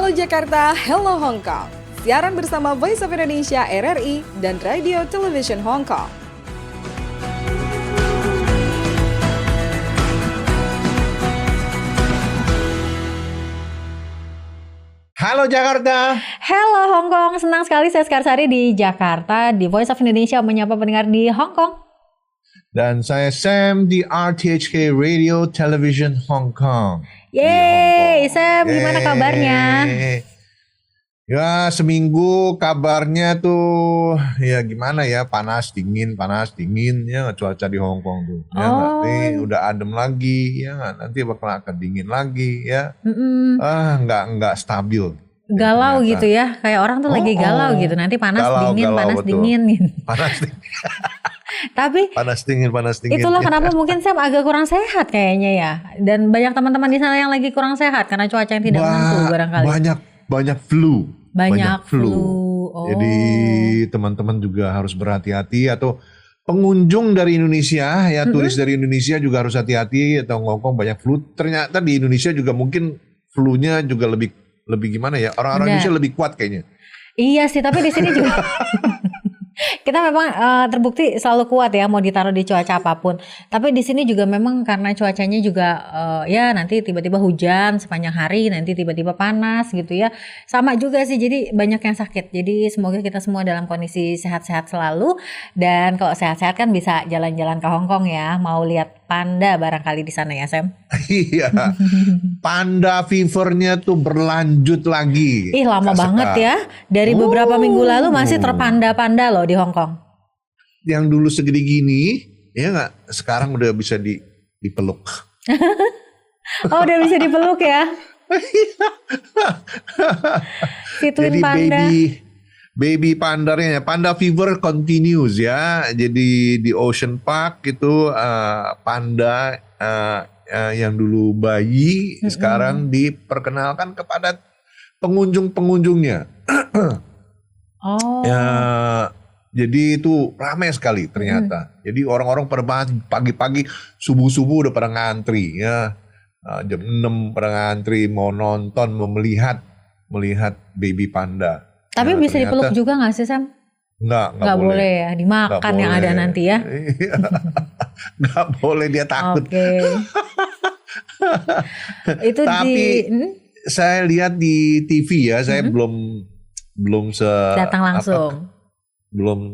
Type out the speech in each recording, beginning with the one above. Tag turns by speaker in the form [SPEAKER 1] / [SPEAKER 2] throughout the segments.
[SPEAKER 1] Halo Jakarta, hello Hong Kong. Siaran bersama Voice of Indonesia RRI dan Radio Television Hong Kong.
[SPEAKER 2] Halo Jakarta.
[SPEAKER 3] Halo Hong Kong, senang sekali saya Sekarsari di Jakarta, di Voice of Indonesia menyapa pendengar di Hong Kong.
[SPEAKER 2] Dan saya Sam di RTHK Radio Television Hong Kong.
[SPEAKER 3] Yeay, Sam, gimana kabarnya?
[SPEAKER 2] Ya seminggu kabarnya tuh ya gimana ya, panas dingin ya cuaca di Hong Kong tuh. Ya nanti udah adem lagi ya nanti bakal akan dingin lagi ya. Nggak stabil.
[SPEAKER 3] Galau gitu ya, kayak orang tuh lagi galau gitu. Nanti panas dingin, panas
[SPEAKER 2] betul.
[SPEAKER 3] dingin gitu.
[SPEAKER 2] Panas dingin.
[SPEAKER 3] Tapi
[SPEAKER 2] panas dingin.
[SPEAKER 3] itulah kenapa mungkin Sam agak kurang sehat kayaknya ya. Dan banyak teman-teman di sana yang lagi kurang sehat karena cuaca yang tidak menentu barangkali.
[SPEAKER 2] Banyak flu.
[SPEAKER 3] Banyak flu.
[SPEAKER 2] Jadi teman-teman juga harus berhati-hati, atau pengunjung dari Indonesia ya, turis dari Indonesia juga harus hati-hati, atau ngomong banyak flu. Ternyata di Indonesia juga mungkin flu-nya juga lebih gimana ya? Orang-orang Indonesia lebih kuat kayaknya.
[SPEAKER 3] Iya sih, tapi di sini juga kita memang terbukti selalu kuat ya, mau ditaruh di cuaca apapun. Tapi di sini juga memang karena cuacanya juga ya nanti tiba-tiba hujan sepanjang hari, nanti tiba-tiba panas gitu ya. Sama juga sih, jadi banyak yang sakit. Jadi semoga kita semua dalam kondisi sehat-sehat selalu. Dan kalau sehat-sehat kan bisa jalan-jalan ke Hong Kong ya, mau lihat panda barangkali di sana ya Sam.
[SPEAKER 2] Iya, panda fevernya tuh berlanjut lagi.
[SPEAKER 3] Ih lama banget ya, dari beberapa minggu lalu masih terpanda-panda loh di Hong Kong.
[SPEAKER 2] Yang dulu segede gini, ya nggak, sekarang udah bisa dipeluk.
[SPEAKER 3] Oh udah bisa dipeluk ya? Si twin
[SPEAKER 2] jadi
[SPEAKER 3] panda.
[SPEAKER 2] baby pandanya, panda fever continues ya. Jadi di Ocean Park itu panda yang dulu bayi sekarang diperkenalkan kepada pengunjungnya. Ya, jadi itu ramai sekali ternyata. Jadi orang-orang pada pagi-pagi subuh-subuh udah pada ngantri ya. Jam 6 pada ngantri mau nonton, mau melihat baby panda.
[SPEAKER 3] Tapi bisa dipeluk juga gak sih Sam? Nggak boleh ya, dimakan yang ada nanti ya.
[SPEAKER 2] Nggak boleh, dia takut.
[SPEAKER 3] Itu
[SPEAKER 2] tapi saya lihat di TV ya, saya belum
[SPEAKER 3] datang langsung.
[SPEAKER 2] Belum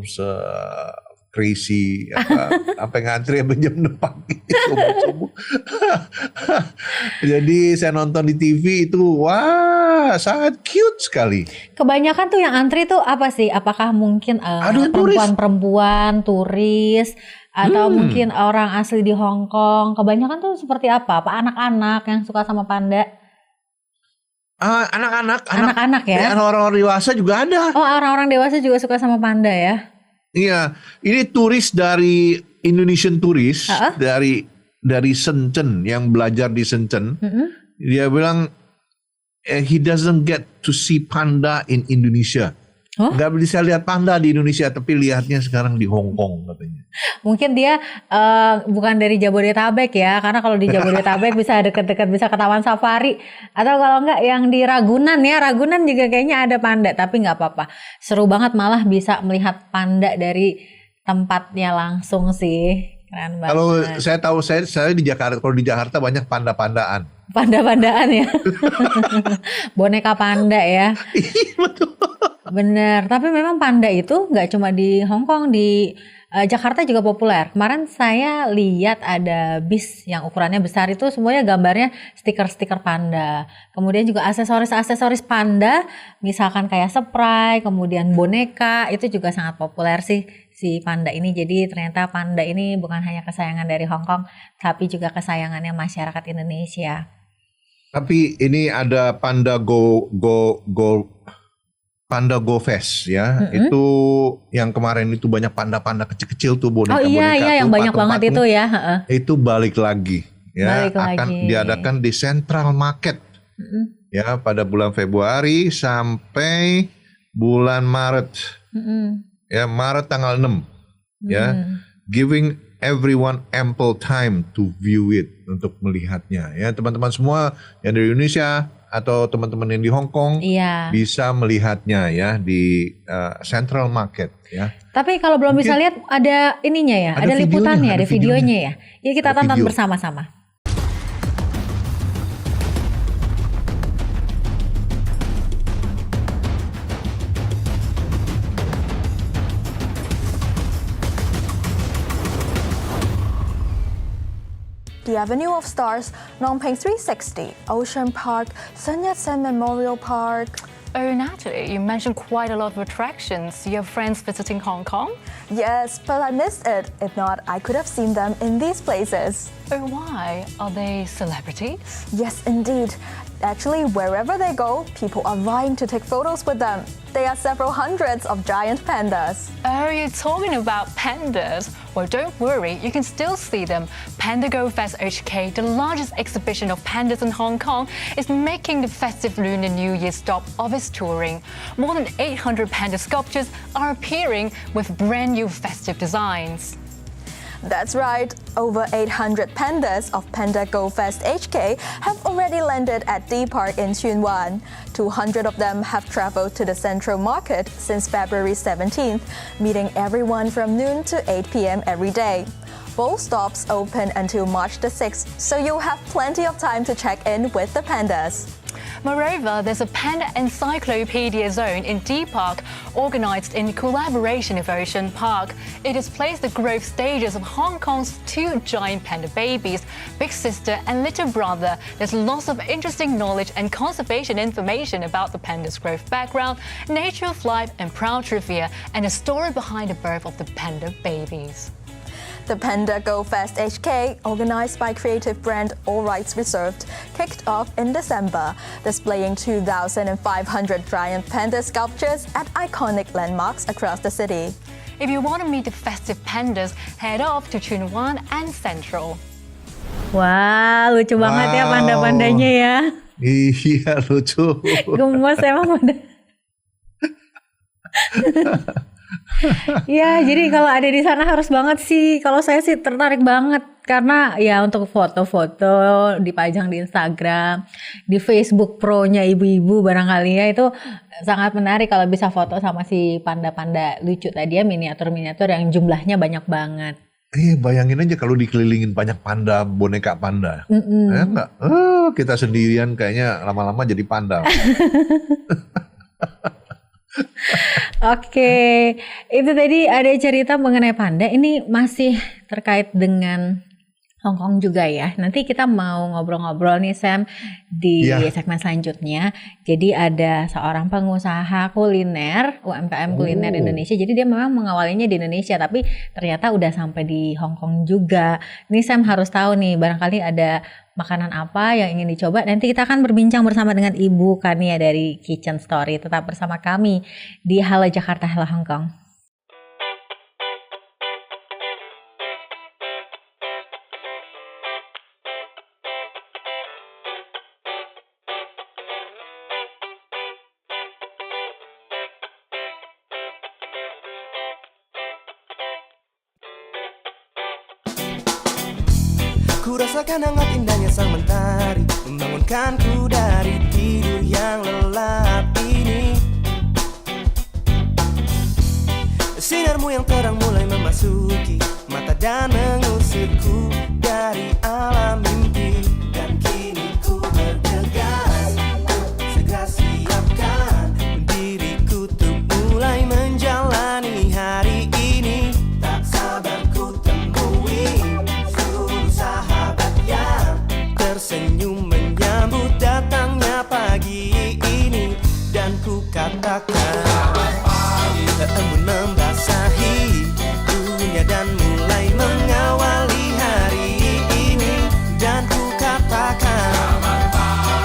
[SPEAKER 2] crazy sampai ngantri sampai jam 6 pagi subuh. Jadi saya nonton di TV itu, wah sangat cute sekali.
[SPEAKER 3] Kebanyakan tuh yang antri tuh apa sih? Apakah mungkin perempuan turis atau mungkin orang asli di Hong Kong? Kebanyakan tuh seperti apa? Apa anak-anak yang suka sama panda? Anak-anak ya.
[SPEAKER 2] Orang-orang dewasa juga ada.
[SPEAKER 3] Oh, orang-orang dewasa juga suka sama panda ya.
[SPEAKER 2] Iya, ini turis dari Indonesian turis dari Shenzhen yang belajar di Shenzhen. Dia bilang he doesn't get to see panda in Indonesia. Nggak bisa lihat panda di Indonesia, tapi lihatnya sekarang di Hong Kong katanya. Mungkin
[SPEAKER 3] dia bukan dari Jabodetabek ya, karena kalau di Jabodetabek bisa deket-deket, bisa ke Taman Safari. Atau kalau enggak yang di Ragunan ya, Ragunan juga kayaknya ada panda, tapi nggak apa-apa. Seru banget malah bisa melihat panda dari tempatnya langsung sih. Keren banget.
[SPEAKER 2] Kalau saya tahu, saya di Jakarta, kalau di Jakarta banyak panda-pandaan.
[SPEAKER 3] Panda-pandaan ya. Boneka panda ya.
[SPEAKER 2] Betul.
[SPEAKER 3] Bener, tapi memang panda itu nggak cuma di Hong Kong, di Jakarta juga populer. Kemarin saya lihat ada bis yang ukurannya besar, itu semuanya gambarnya stiker-stiker panda. Kemudian juga aksesoris panda, misalkan kayak spray, kemudian boneka, itu juga sangat populer sih si panda ini. Jadi ternyata panda ini bukan hanya kesayangan dari Hong Kong, tapi juga kesayangannya masyarakat Indonesia.
[SPEAKER 2] Tapi ini ada Panda Go Fest ya, itu yang kemarin itu banyak panda-panda kecil-kecil tuh, boneka-boneka.
[SPEAKER 3] Oh iya, yang banyak banget itu ya.
[SPEAKER 2] Itu balik lagi ya, akan diadakan di Central Market ya pada bulan Februari sampai bulan Maret. Ya, Maret tanggal 6 ya. everyone ample time to view it, untuk melihatnya ya. Teman-teman semua yang dari Indonesia atau teman-teman yang di Hong Kong bisa melihatnya ya di Central Market ya.
[SPEAKER 3] Tapi kalau belum bisa lihat ada ininya ya, ada liputannya, ada videonya ya. Jadi kita tonton bersama-sama.
[SPEAKER 4] The Avenue of Stars, Phnom Penh 360, Ocean Park, Sun Yat-sen Memorial Park.
[SPEAKER 5] Oh, Natalie, you mentioned quite a lot of attractions. You have friends visiting Hong Kong?
[SPEAKER 4] Yes, but I missed it. If not, I could have seen them in these places.
[SPEAKER 5] Oh, why? Are they celebrities?
[SPEAKER 4] Yes, indeed. Actually, wherever they go, people are vying to take photos with them. There are several hundreds of giant pandas.
[SPEAKER 5] Oh, you're talking about pandas? Well, don't worry, you can still see them. Panda Go Fest HK, the largest exhibition of pandas in Hong Kong, is making the festive Lunar New Year stop of its touring. More than 800 panda sculptures are appearing with brand new festive designs.
[SPEAKER 4] That's right. Over 800 pandas of Panda Go Fest HK have already landed at D Park in Tsuen Wan. 200 of them have traveled to the Central Market since February 17th, meeting everyone from noon to 8 p.m. every day. Both stops open until March the 6th, so you'll have plenty of time to check in with the pandas.
[SPEAKER 5] Moreover, there's a Panda Encyclopedia Zone in D Park, organized in collaboration with Ocean Park. It displays the growth stages of Hong Kong's two giant panda babies, big sister and little brother. There's lots of interesting knowledge and conservation information about the panda's growth background, nature of life and proud trivia, and the story behind the birth of the panda babies.
[SPEAKER 4] The Panda Go Fest HK, organized by creative brand All Rights Reserved, kicked off in December, displaying 2,500 giant panda sculptures at iconic landmarks across the city.
[SPEAKER 5] If you want to meet the festive pandas, head off to Tsuen Wan and Central.
[SPEAKER 3] Wah, lucu banget ya panda-pandanya ya.
[SPEAKER 2] Iya, lucu.
[SPEAKER 3] Gemes emang panda. Ya, jadi kalau ada di sana harus banget sih. Kalau saya sih tertarik banget karena ya untuk foto-foto dipajang di Instagram, di Facebook Pro-nya ibu-ibu barangkali ya, itu sangat menarik kalau bisa foto sama si panda-panda lucu tadi ya, miniatur-miniatur yang jumlahnya banyak banget.
[SPEAKER 2] Bayangin aja kalau dikelilingin banyak panda, boneka panda. Ya enggak? Kita sendirian kayaknya lama-lama jadi panda.
[SPEAKER 3] Oke, itu tadi ada cerita mengenai panda. Ini masih terkait dengan Hong Kong juga ya. Nanti kita mau ngobrol-ngobrol nih Sam di segmen selanjutnya. Jadi ada seorang pengusaha kuliner, UMKM kuliner Indonesia. Jadi dia memang mengawalinya di Indonesia, tapi ternyata udah sampai di Hong Kong juga. Ini Sam harus tahu nih, barangkali ada makanan apa yang ingin dicoba. Nanti kita akan berbincang bersama dengan Ibu Kania dari Kitchen Story. Tetap bersama kami di Halo Jakarta, Halo Hong Kong.
[SPEAKER 6] Ku rasakan hangat indahnya sang mentari, membangunkanku dari tidur yang lelap ini. Sinarmu yang terang mulai memasuki mata dan mengusirku dari alam mimpi. Dan kini ku bergegas, segera siapkan diriku untuk mulai menjalani hari ini. Tak sabar ku temui sahabat yang tersenyum menyambut datangnya pagi ini. Dan ku katakan embun membasahi dunia dan mulai mengawali hari ini. Dan ku katakan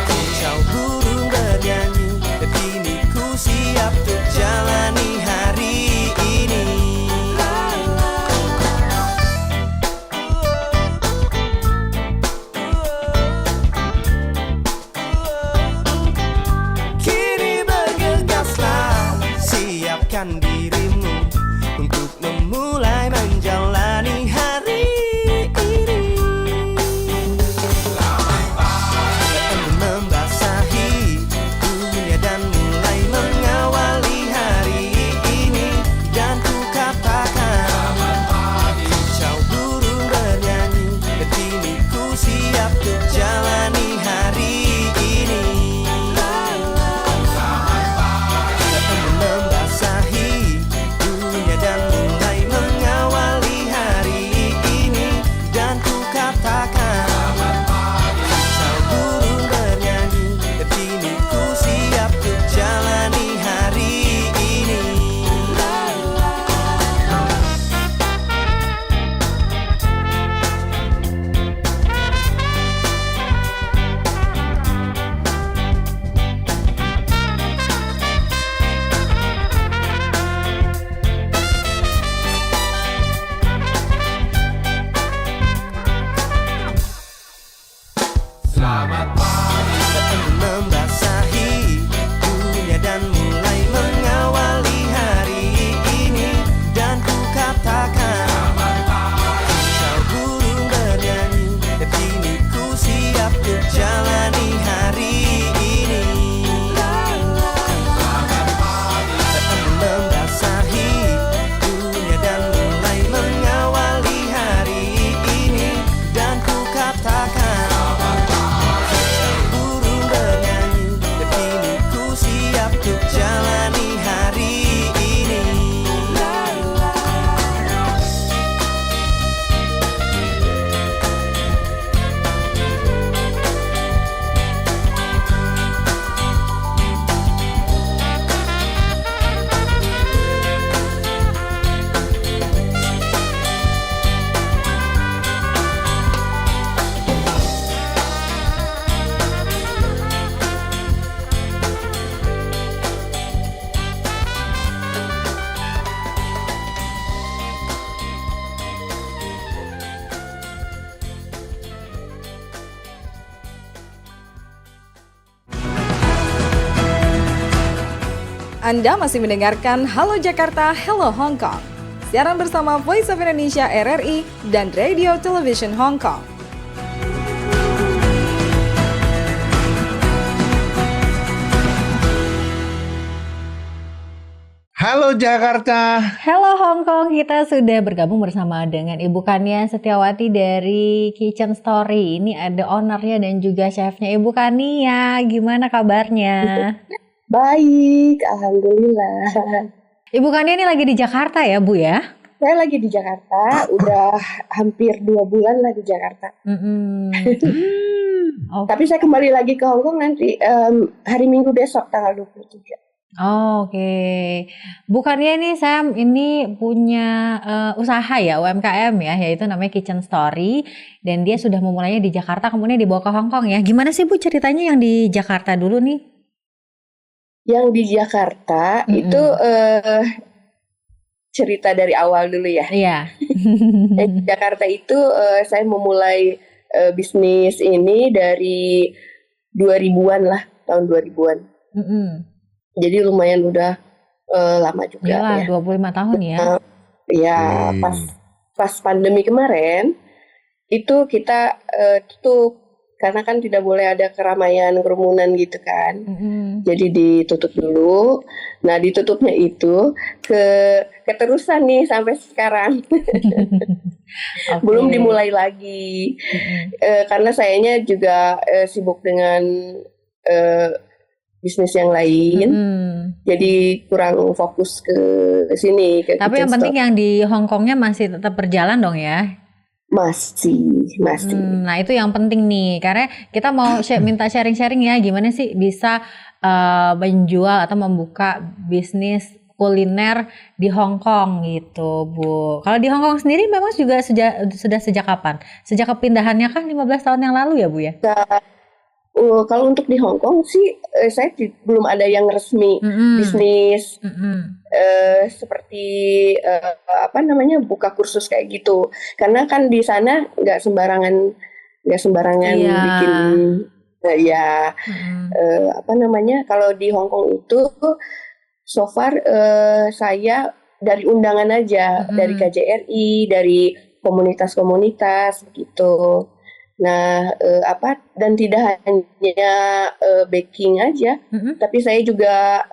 [SPEAKER 6] kicau burung bernyanyi, dan kini ku siap untuk jalani hari ini. Siapkan dirimu untuk memulai menjalani hari ku jalani hari ini. Membasahi dunia dan mulai mengawali hari ini. Dan ku katakan kau burung bernyanyi, kini ku siap ku jalani hari ini. Membasahi dunia dan mulai mengawali hari ini. Dan ku katakan kau burung bernyanyi, kini ku siap ku jalani hari ini. Membasahi dunia dan mulai mengawali hari ini. Dan ku katakan burung bernyanyi, kini ku siap ku jalani hari ini.
[SPEAKER 1] Anda masih mendengarkan Halo Jakarta, Hello Hong Kong. Siaran bersama Voice of Indonesia RRI dan Radio Television Hong Kong.
[SPEAKER 2] Halo Jakarta.
[SPEAKER 3] Hello Hong Kong, kita sudah bergabung bersama dengan Ibu Kania Setiawati dari Kitchen Story. Ini ada ownernya dan juga chefnya. Ibu Kania, gimana kabarnya?
[SPEAKER 7] Baik, alhamdulillah.
[SPEAKER 3] Ibu Kania ini lagi di Jakarta ya Bu ya?
[SPEAKER 7] Saya lagi di Jakarta, udah hampir 2 bulan lah di Jakarta.
[SPEAKER 3] Oh,
[SPEAKER 7] Tapi saya kembali lagi ke Hong Kong nanti hari Minggu besok tanggal 23.
[SPEAKER 3] Oke. Bu Kania ini saya ini punya usaha ya, UMKM ya, yaitu namanya Kitchen Story. Dan dia sudah memulainya di Jakarta, kemudian dibawa ke Hong Kong ya. Gimana sih Bu ceritanya yang di Jakarta dulu nih?
[SPEAKER 7] Yang di Jakarta itu cerita dari awal dulu ya.
[SPEAKER 3] Iya.
[SPEAKER 7] Di Jakarta itu saya memulai bisnis ini dari 2000-an lah, tahun 2000-an. Jadi lumayan udah lama juga
[SPEAKER 3] Iyalah,
[SPEAKER 7] ya.
[SPEAKER 3] 25 tahun ya.
[SPEAKER 7] Ya, pas pandemi kemarin itu kita tutup karena kan tidak boleh ada keramaian, kerumunan gitu kan. Jadi ditutup dulu. Nah, ditutupnya itu keterusan nih sampai sekarang. Belum dimulai lagi. Karena sayanya juga sibuk dengan bisnis yang lain. Jadi kurang fokus ke sini.
[SPEAKER 3] Tapi yang penting yang di Hong Kongnya masih tetap berjalan dong ya?
[SPEAKER 7] Masih.
[SPEAKER 3] Nah itu yang penting nih, karena kita mau minta sharing-sharing ya, gimana sih bisa menjual atau membuka bisnis kuliner di Hong Kong gitu Bu. Kalau di Hong Kong sendiri memang juga sudah sejak kapan? Sejak kepindahannya kan 15 tahun yang lalu ya Bu ya?
[SPEAKER 7] Kalau untuk di Hong Kong sih saya belum ada yang resmi bisnis seperti buka kursus kayak gitu, karena kan di sana nggak sembarangan bikin kalau di Hong Kong itu so far saya dari undangan aja, dari KJRI, dari komunitas-komunitas gitu. Nah, dan tidak hanya baking aja, tapi saya juga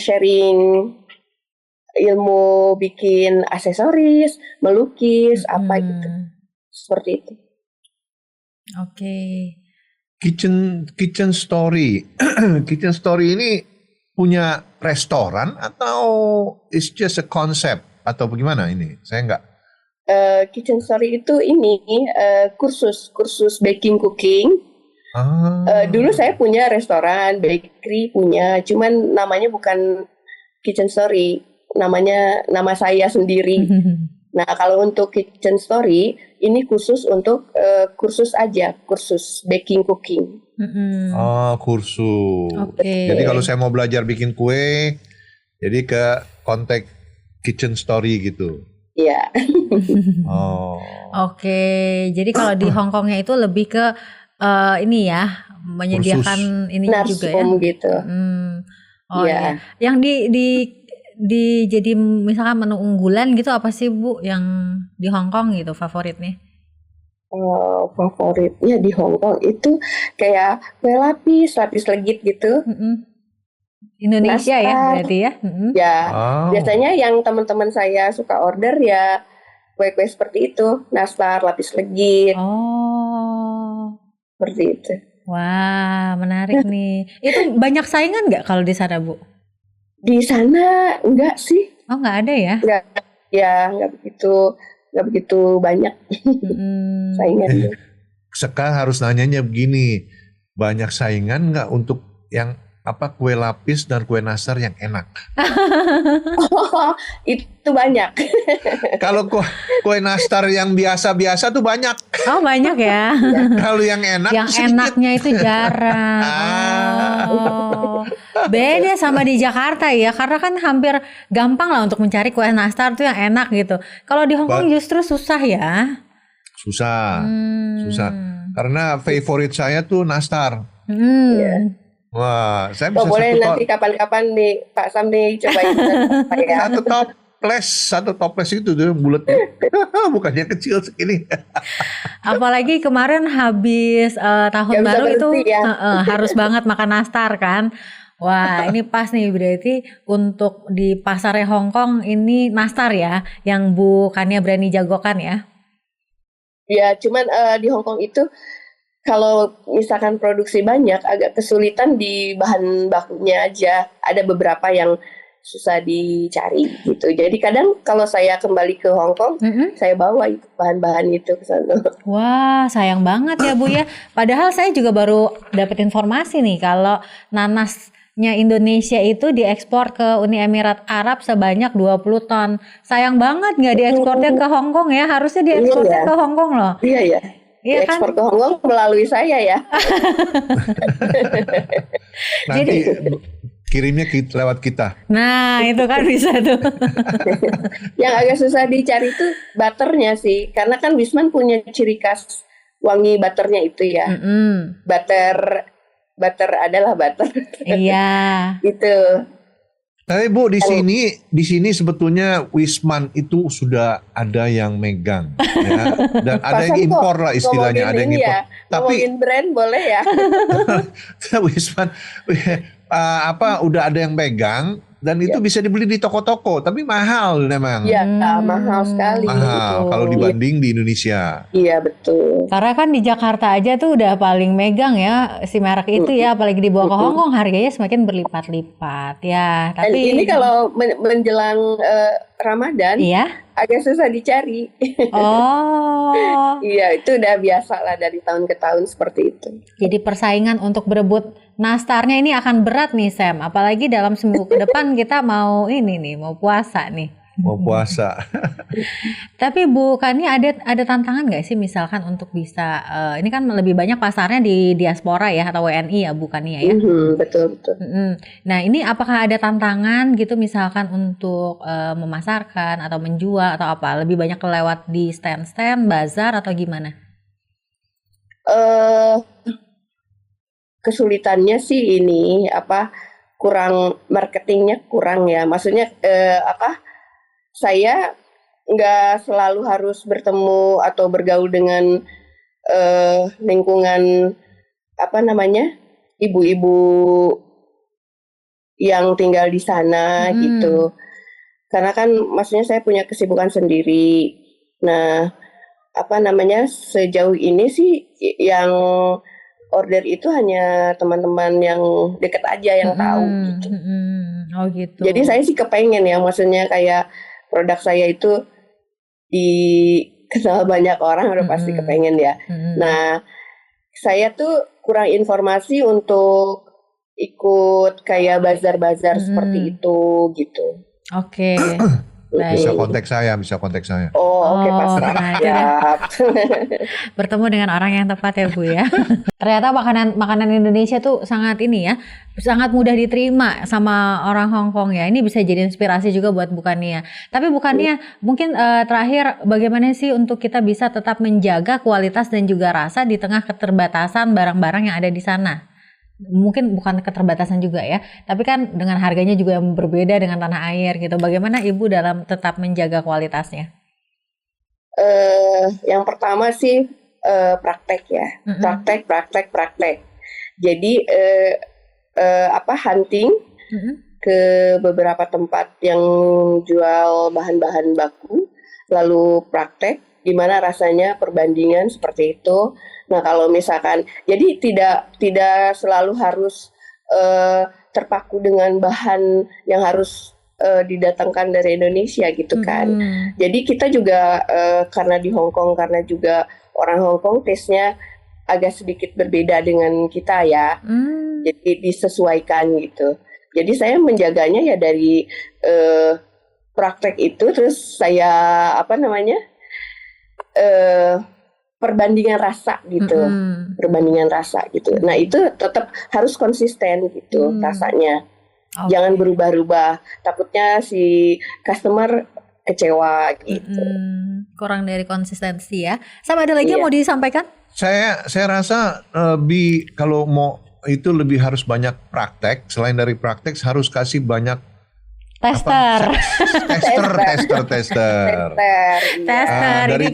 [SPEAKER 7] sharing ilmu bikin aksesoris, melukis, gitu. Seperti itu.
[SPEAKER 3] Oke.
[SPEAKER 2] Kitchen Story. Kitchen Story ini punya restoran atau it's just a concept atau bagaimana ini? Saya nggak.
[SPEAKER 7] Kitchen Story itu ini kursus baking cooking. Dulu saya punya restoran, bakery punya, cuman namanya bukan Kitchen Story, nama saya sendiri. Nah, kalau untuk Kitchen Story ini khusus untuk kursus baking cooking.
[SPEAKER 2] Oh, kursus.
[SPEAKER 3] Oke.
[SPEAKER 2] Jadi kalau saya mau belajar bikin kue, jadi ke kontak Kitchen Story gitu.
[SPEAKER 7] Iya.
[SPEAKER 2] Oh.
[SPEAKER 3] Oke, jadi kalau di Hong Kongnya itu lebih ke ini ya, menyediakan ini juga ya.
[SPEAKER 7] Gitu.
[SPEAKER 3] Oh ya. Yang di jadi misalkan menu unggulan gitu apa sih Bu yang di Hong Kong gitu favoritnya?
[SPEAKER 7] Favoritnya di Hong Kong itu kayak kue lapis legit gitu.
[SPEAKER 3] Indonesia
[SPEAKER 7] nastar,
[SPEAKER 3] ya berarti ya?
[SPEAKER 7] Ya, biasanya yang teman-teman saya suka order ya kue-kue seperti itu, nastar, lapis legit.
[SPEAKER 3] Oh,
[SPEAKER 7] seperti itu.
[SPEAKER 3] Wah, menarik nih. Itu banyak saingan nggak kalau di sana, Bu?
[SPEAKER 7] Di sana enggak sih.
[SPEAKER 3] Oh, nggak ada ya?
[SPEAKER 7] Enggak begitu banyak saingannya.
[SPEAKER 2] Sekarang harus nanyanya begini, banyak saingan nggak untuk yang kue lapis dan kue nastar yang enak?
[SPEAKER 7] Itu banyak.
[SPEAKER 2] Kalau kue nastar yang biasa-biasa tuh banyak.
[SPEAKER 3] Oh, banyak ya.
[SPEAKER 2] Kalau yang enak
[SPEAKER 3] yang enaknya itu jarang. Beda sama di Jakarta ya, karena kan hampir gampang lah untuk mencari kue nastar tuh yang enak gitu. Kalau di Hong Kong justru susah ya.
[SPEAKER 2] Susah. Karena favorit saya tuh nastar. Wah, saya bisa
[SPEAKER 7] boleh nanti kapan-kapan nih Pak Sam nih cobain ya.
[SPEAKER 2] Satu toples itu tuh bulatnya. Bukannya kecil segini.
[SPEAKER 3] Apalagi kemarin habis tahun baru itu ya. Harus banget makan nastar kan. Wah, ini pas nih berarti untuk di pasarnya Hong Kong ini nastar ya yang Bu Kania berani jagokan ya.
[SPEAKER 7] Ya, cuman di Hong Kong itu kalau misalkan produksi banyak agak kesulitan di bahan bakunya aja. Ada beberapa yang susah dicari gitu. Jadi kadang kalau saya kembali ke Hong Kong, saya bawa itu bahan-bahan itu ke sana.
[SPEAKER 3] Wah, sayang banget ya Bu ya. Padahal saya juga baru dapat informasi nih kalau nanasnya Indonesia itu diekspor ke Uni Emirat Arab sebanyak 20 ton. Sayang banget nggak diekspornya ke Hong Kong ya. Harusnya diekspornya ke Hong Kong loh.
[SPEAKER 7] Iya. Iya ekspor ke Hong Kong melalui saya ya.
[SPEAKER 2] Nanti kirimnya lewat kita.
[SPEAKER 3] Nah, itu kan bisa tuh.
[SPEAKER 7] Yang agak susah dicari tuh butternya sih. Karena kan Wisman punya ciri khas wangi butternya itu ya. Butter adalah butter.
[SPEAKER 3] Iya.
[SPEAKER 7] Gitu.
[SPEAKER 2] Tapi Bu di sini sebetulnya Wisman itu sudah ada yang megang ya. Dan ada yang impor lah istilahnya, ada yang impor.
[SPEAKER 7] Ya, ngomongin brand boleh ya.
[SPEAKER 2] Wisman udah ada yang megang dan itu bisa dibeli di toko-toko, tapi mahal memang.
[SPEAKER 7] Iya, mahal sekali.
[SPEAKER 2] Mahal kalau dibanding di Indonesia.
[SPEAKER 7] Iya, betul.
[SPEAKER 3] Karena kan di Jakarta aja tuh udah paling megang ya si merek itu ya, apalagi dibawa ke Hong Kong harganya semakin berlipat-lipat ya. Tapi
[SPEAKER 7] dan ini kalau menjelang Ramadan, agak susah dicari.
[SPEAKER 3] Oh.
[SPEAKER 7] Iya, itu udah biasa lah dari tahun ke tahun seperti itu.
[SPEAKER 3] Jadi persaingan untuk berebut nastarnya ini akan berat nih Sam, apalagi dalam seminggu ke depan kita mau puasa nih.
[SPEAKER 2] Mau puasa.
[SPEAKER 3] Tapi bukannya ada tantangan nggak sih misalkan untuk bisa ini kan lebih banyak pasarnya di diaspora ya atau WNI ya bukannya ya?
[SPEAKER 7] Betul.
[SPEAKER 3] Nah ini apakah ada tantangan gitu misalkan untuk memasarkan atau menjual atau apa? Lebih banyak lewat di stand-stand, bazar atau gimana?
[SPEAKER 7] Kesulitannya sih ini kurang marketingnya kurang ya. Maksudnya saya nggak selalu harus bertemu atau bergaul dengan lingkungan ibu-ibu yang tinggal di sana gitu. Karena kan maksudnya saya punya kesibukan sendiri. Nah, sejauh ini sih yang order itu hanya teman-teman yang dekat aja yang tahu gitu.
[SPEAKER 3] Oh gitu.
[SPEAKER 7] Jadi saya sih kepengen ya, maksudnya kayak produk saya itu dikenal banyak orang, udah pasti kepengen ya. Nah, saya tuh kurang informasi untuk ikut kayak bazar-bazar seperti itu gitu.
[SPEAKER 3] Oke. Baik.
[SPEAKER 2] Bisa kontak saya.
[SPEAKER 7] Oke, Pak
[SPEAKER 3] nah, itu
[SPEAKER 7] siap.
[SPEAKER 3] Bertemu dengan orang yang tepat ya Bu ya. Ternyata makanan Indonesia tuh sangat sangat mudah diterima sama orang Hong Kong ya. Ini bisa jadi inspirasi juga buat Bukannya. Tapi Bukannya mungkin terakhir bagaimana sih untuk kita bisa tetap menjaga kualitas dan juga rasa di tengah keterbatasan barang-barang yang ada di sana? Mungkin bukan keterbatasan juga ya, tapi kan dengan harganya juga yang berbeda dengan tanah air gitu. Bagaimana Ibu dalam tetap menjaga kualitasnya?
[SPEAKER 7] Yang pertama sih praktek ya, praktek. Jadi hunting ke beberapa tempat yang jual bahan-bahan baku, lalu praktek gimana rasanya, perbandingan seperti itu. Nah, kalau misalkan, jadi tidak selalu harus terpaku dengan bahan yang harus didatangkan dari Indonesia gitu kan. Jadi kita juga karena di Hong Kong, karena juga orang Hong Kong taste-nya agak sedikit berbeda dengan kita ya. Jadi disesuaikan gitu. Jadi saya menjaganya ya dari praktek itu, terus saya perbandingan rasa gitu. Nah, itu tetap harus konsisten gitu rasanya. Jangan berubah-ubah. Takutnya si customer kecewa gitu.
[SPEAKER 3] Kurang dari konsistensi ya. Sama ada lagi yang mau disampaikan?
[SPEAKER 2] Saya rasa kalau mau itu lebih harus banyak praktek. Selain dari praktek harus kasih banyak
[SPEAKER 3] tester.
[SPEAKER 2] Dari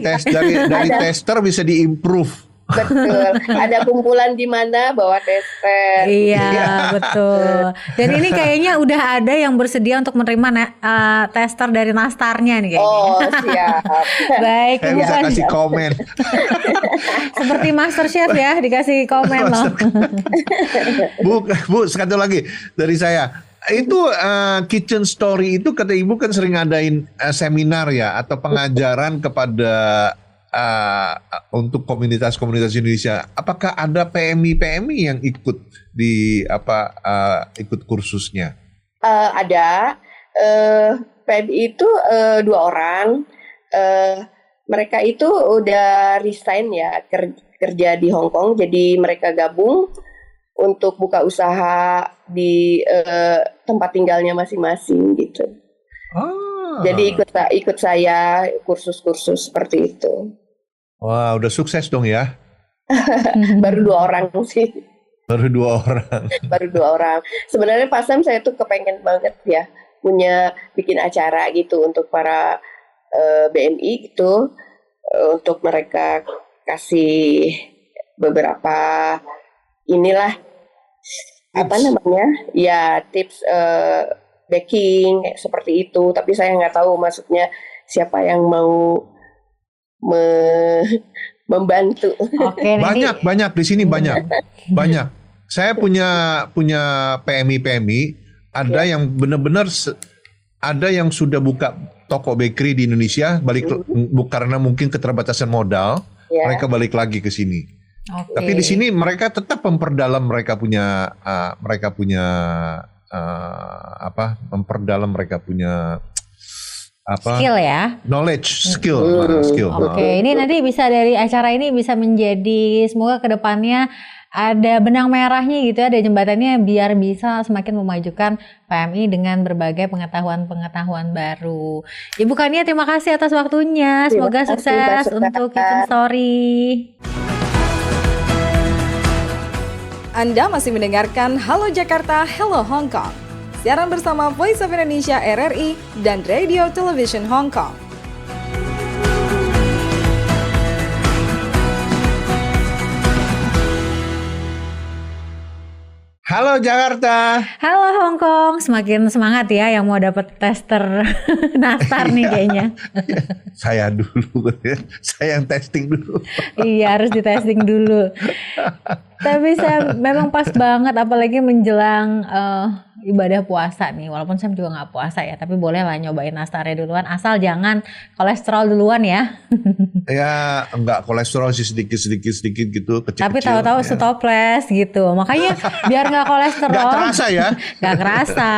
[SPEAKER 2] tester bisa diimprove.
[SPEAKER 7] Betul. Ada kumpulan di mana bawa tester.
[SPEAKER 3] Iya, betul. Dan ini kayaknya udah ada yang bersedia untuk menerima tester dari Nastarnya nih kayaknya.
[SPEAKER 7] Oh, siap.
[SPEAKER 3] Baik,
[SPEAKER 2] saya bisa kasih komen.
[SPEAKER 3] Seperti MasterChef ya, dikasih komen loh.
[SPEAKER 2] Bu, satu lagi dari saya. Itu kitchen story itu kata Ibu kan sering ngadain seminar ya atau pengajaran kepada untuk komunitas-komunitas Indonesia. Apakah ada PMI yang ikut di ikut kursusnya?
[SPEAKER 7] Ada. PMI itu 2 orang. Mereka itu udah resign ya, kerja di Hong Kong, jadi mereka gabung untuk buka usaha di tempat tinggalnya masing-masing gitu. Jadi ikut saya kursus-kursus seperti itu.
[SPEAKER 2] Wah, udah sukses dong ya.
[SPEAKER 7] Baru 2 orang sih.
[SPEAKER 2] Baru 2 orang.
[SPEAKER 7] Baru 2 orang. Sebenarnya Pak Sam saya tuh kepengen banget ya bikin acara gitu untuk para BMI gitu, untuk mereka kasih beberapa tips baking seperti itu. Tapi saya nggak tahu maksudnya siapa yang mau membantu.
[SPEAKER 3] Oke,
[SPEAKER 2] banyak di sini banyak. Saya punya PMI, ada yang benar-benar ada yang sudah buka toko bakery di Indonesia, karena mungkin keterbatasan modal, mereka balik lagi ke sini. Tapi di sini mereka tetap memperdalam
[SPEAKER 3] skill ya,
[SPEAKER 2] skill.
[SPEAKER 3] Oke, ini nanti bisa dari acara ini bisa menjadi, semoga kedepannya ada benang merahnya gitu ya, ada jembatannya biar bisa semakin memajukan PMI dengan berbagai pengetahuan baru. Ibu Kania, terima kasih atas waktunya, semoga sukses untuk Kitchen Story.
[SPEAKER 1] Anda masih mendengarkan Halo Jakarta, Hello Hong Kong. Siaran bersama Voice of Indonesia RRI dan Radio Television Hong Kong.
[SPEAKER 2] Halo Jakarta.
[SPEAKER 3] Halo Hong Kong, semakin semangat ya yang mau dapat tester nastar nih kayaknya.
[SPEAKER 2] Saya dulu, saya yang testing dulu.
[SPEAKER 3] Iya, harus ditesting dulu. Tapi saya memang pas banget, apalagi menjelang ibadah puasa nih. Walaupun saya juga nggak puasa ya, tapi boleh lah nyobain nastarnya duluan. Asal jangan kolesterol duluan ya.
[SPEAKER 2] Ya enggak kolesterol sih sedikit gitu kecil-kecil.
[SPEAKER 3] Tapi tahu-tahu
[SPEAKER 2] ya.
[SPEAKER 3] Stoples gitu. Makanya biar nggak kolesterol.
[SPEAKER 2] Nggak terasa ya.
[SPEAKER 3] Nggak kerasa.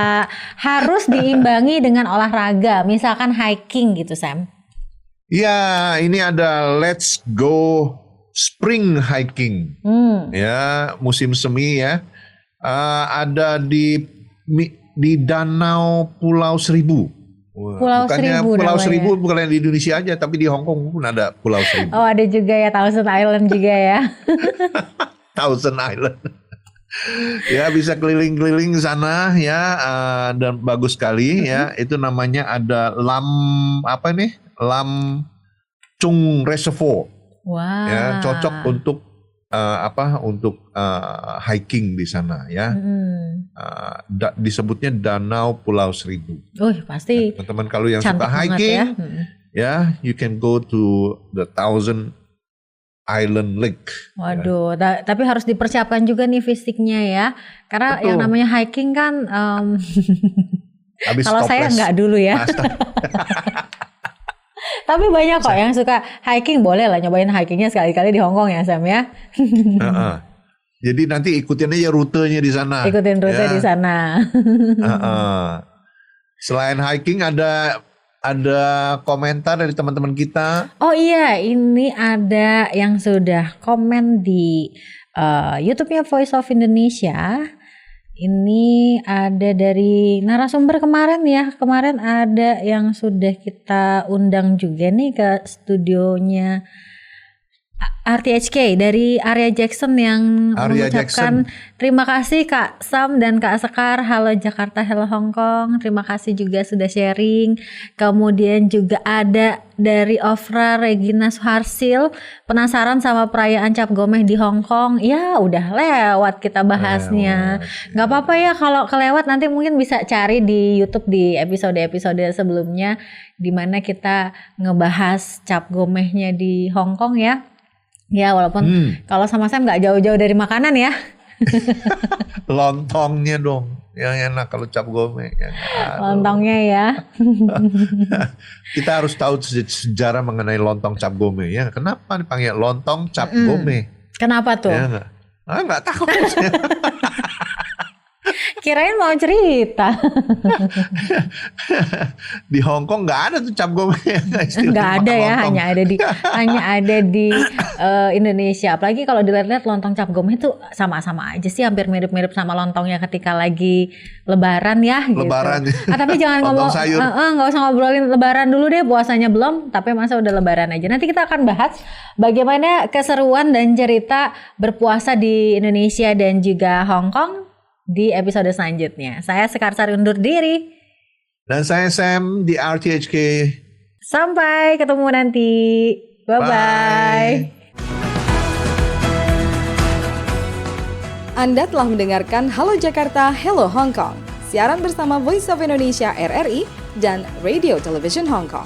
[SPEAKER 3] Harus diimbangi dengan olahraga. Misalkan hiking gitu Sam.
[SPEAKER 2] Ya, ini ada Let's Go Spring Hiking. Ya, musim semi ya. Ada di Danau Pulau Seribu.
[SPEAKER 3] Pulau
[SPEAKER 2] Bukannya
[SPEAKER 3] Seribu
[SPEAKER 2] Pulau
[SPEAKER 3] namanya.
[SPEAKER 2] Seribu bukan di Indonesia aja, tapi di Hong Kong pun ada Pulau Seribu.
[SPEAKER 3] Oh, ada juga ya Thousand Island juga ya.
[SPEAKER 2] Thousand Island. Ya, bisa keliling-keliling sana ya, dan bagus sekali ya. Itu namanya ada Lam Chung Reservoir.
[SPEAKER 3] Wah.
[SPEAKER 2] Ya, cocok untuk hiking di sana ya. Disebutnya Danau Pulau Seribu.
[SPEAKER 3] Pasti
[SPEAKER 2] Teman-teman kalau yang
[SPEAKER 3] cantik
[SPEAKER 2] suka
[SPEAKER 3] banget
[SPEAKER 2] hiking,
[SPEAKER 3] ya.
[SPEAKER 2] you can go to the Thousand Island Lake.
[SPEAKER 3] Waduh, tapi harus dipersiapkan juga nih fisiknya ya. Karena
[SPEAKER 2] Betul.
[SPEAKER 3] yang namanya hiking kan,
[SPEAKER 2] Habis
[SPEAKER 3] kalau saya
[SPEAKER 2] toples.
[SPEAKER 3] nggak dulu ya. Tapi banyak kok yang suka hiking, boleh lah nyobain hikingnya sekali-kali di Hong Kong ya Sam ya.
[SPEAKER 2] Jadi nanti ikutin aja rutenya di sana.
[SPEAKER 3] Ikutin rute di sana.
[SPEAKER 2] Selain hiking ada komentar dari teman-teman kita.
[SPEAKER 3] Oh iya, ini ada yang sudah komen di YouTube-nya Voice of Indonesia. Ini ada dari narasumber kemarin ya. Kemarin ada yang sudah kita undang juga nih ke studionya RTHK dari Arya Jackson yang
[SPEAKER 2] Arya
[SPEAKER 3] mengucapkan terima kasih Kak Sam dan Kak Sekar. Halo Jakarta, halo Hong Kong. Terima kasih juga sudah sharing. Kemudian juga ada dari Ofra Regina Suharsil, penasaran sama perayaan Cap Gomeh di Hong Kong. Ya udah lewat kita bahasnya. Gak apa-apa ya kalau kelewat, nanti mungkin bisa cari di YouTube di episode-episode sebelumnya di mana kita ngebahas Cap Gomehnya di Hong Kong ya. Ya walaupun kalau sama Sam nggak jauh-jauh dari makanan ya.
[SPEAKER 2] Lontongnya dong yang enak kalau Cap Gomeh.
[SPEAKER 3] Lontongnya ya.
[SPEAKER 2] Kita harus tahu sejarah mengenai lontong Cap Gomeh ya. Kenapa dipanggil lontong Cap Gomeh?
[SPEAKER 3] Kenapa tuh?
[SPEAKER 2] Ya nggak tahu.
[SPEAKER 3] Kirain mau cerita.
[SPEAKER 2] Di Hong Kong nggak ada tuh Cap Gomeh.
[SPEAKER 3] Nggak ada ya, hanya ada di Indonesia. Apalagi kalau dilihat-lihat lontong Cap Gomeh itu sama-sama aja sih, hampir mirip-mirip sama lontongnya ketika lagi Lebaran ya.
[SPEAKER 2] Lebaran.
[SPEAKER 3] Gitu. Tapi jangan ngomong, nggak usah ngobrolin Lebaran dulu deh, puasanya belum. Tapi masa udah Lebaran aja. Nanti kita akan bahas bagaimana keseruan dan cerita berpuasa di Indonesia dan juga Hong Kong di episode selanjutnya. Saya Sekar Sari undur diri.
[SPEAKER 2] Dan saya Sam di RTHK.
[SPEAKER 3] Sampai ketemu nanti. Bye-bye.
[SPEAKER 1] Anda telah mendengarkan Halo Jakarta, Hello Hong Kong. Siaran bersama Voice of Indonesia RRI dan Radio Television Hong Kong.